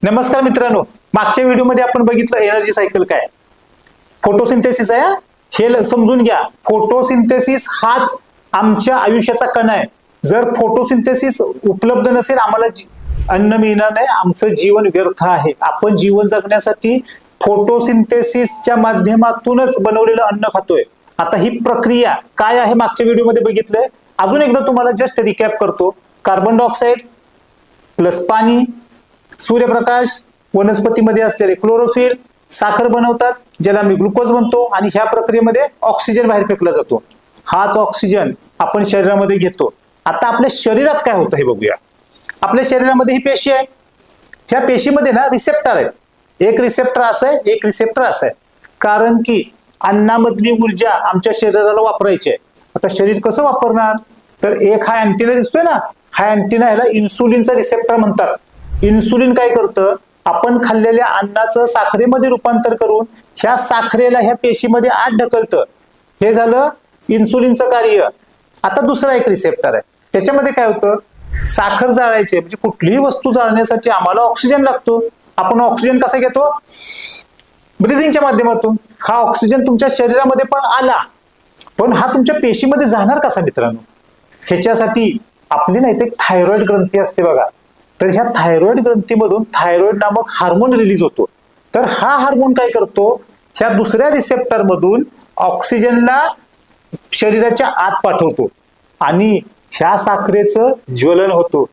नमस्कार मित्रांनो, मागच्या व्हिडिओमध्ये आपण बघितलं एनर्जी सायकल काय, फोटोसिंथेसिस आहे। हे समजून घ्या, फोटोसिंथेसिस हाच आमच्या आयुष्याचा कणा आहे। जर फोटोसिंथेसिस उपलब्ध नसेल आम्हाला अन्न मिळणार नाही, आमचं जीवन व्यर्थ आहे। आपण जीवन जगण्यासाठी फोटोसिंथेसिसच्या माध्यमातूनच बनवलेलं अन्न खातोय। आता ही प्रक्रिया काय आहे मागच्या व्हिडिओमध्ये बघितलंय, अजून एकदा तुम्हाला जस्ट रिकॅप करतो। कार्बन डायऑक्साइड प्लस पाणी, सूर्यप्रकाश, वनस्पतीमध्ये असलेले क्लोरोफिल, साखर बनवतात ज्याला मी ग्लुकोज म्हणतो, आणि ह्या प्रक्रियेमध्ये ऑक्सिजन बाहेर फेकला जातो। हाच ऑक्सिजन आपण शरीरामध्ये घेतो। आता आपल्या शरीरात काय होतं हे बघूया। आपल्या शरीरामध्ये ही पेशी आहे, ह्या पेशीमध्ये ना रिसेप्टर आहेत। एक रिसेप्टर असं आहे, एक रिसेप्टर असं आहे, कारण की अन्नामधली ऊर्जा आमच्या शरीराला वापरायची आहे। आता शरीर कसं वापरणार, तर एक हा अँटिना दिसतोय ना, हा अँटिना ह्याला इन्सुलिनचा रिसेप्टर म्हणतात। इन्सुलिन काय करतं, आपण खाल्लेल्या अन्नाचं साखरेमध्ये रूपांतर करून ह्या साखरेला ह्या पेशीमध्ये आत ढकलतं। हे झालं इन्सुलिनचं कार्य। आता दुसरा एक रिसेप्टर आहे, त्याच्यामध्ये काय होतं, साखर जाळायचे म्हणजे कुठलीही वस्तू जाळण्यासाठी आम्हाला ऑक्सिजन लागतो। आपण ऑक्सिजन कसा घेतो, ब्रिदिंगच्या माध्यमातून। हा ऑक्सिजन तुमच्या शरीरामध्ये पण आला, पण हा तुमच्या पेशीमध्ये जाणार कसा मित्रांनो, ह्याच्यासाठी आपली नाही ते थायरॉइड ग्रंथी असते बघा, तर ह्या थायरॉइड ग्रंथीमधून थायरॉइड नामक हार्मोन रिलीज होतो। तर हा हार्मोन काय करतो, ह्या दुसऱ्या रिसेप्टर मधून ऑक्सिजनला शरीराच्या आत पाठवतो आणि ह्या साखरेचं ज्वलन होतो।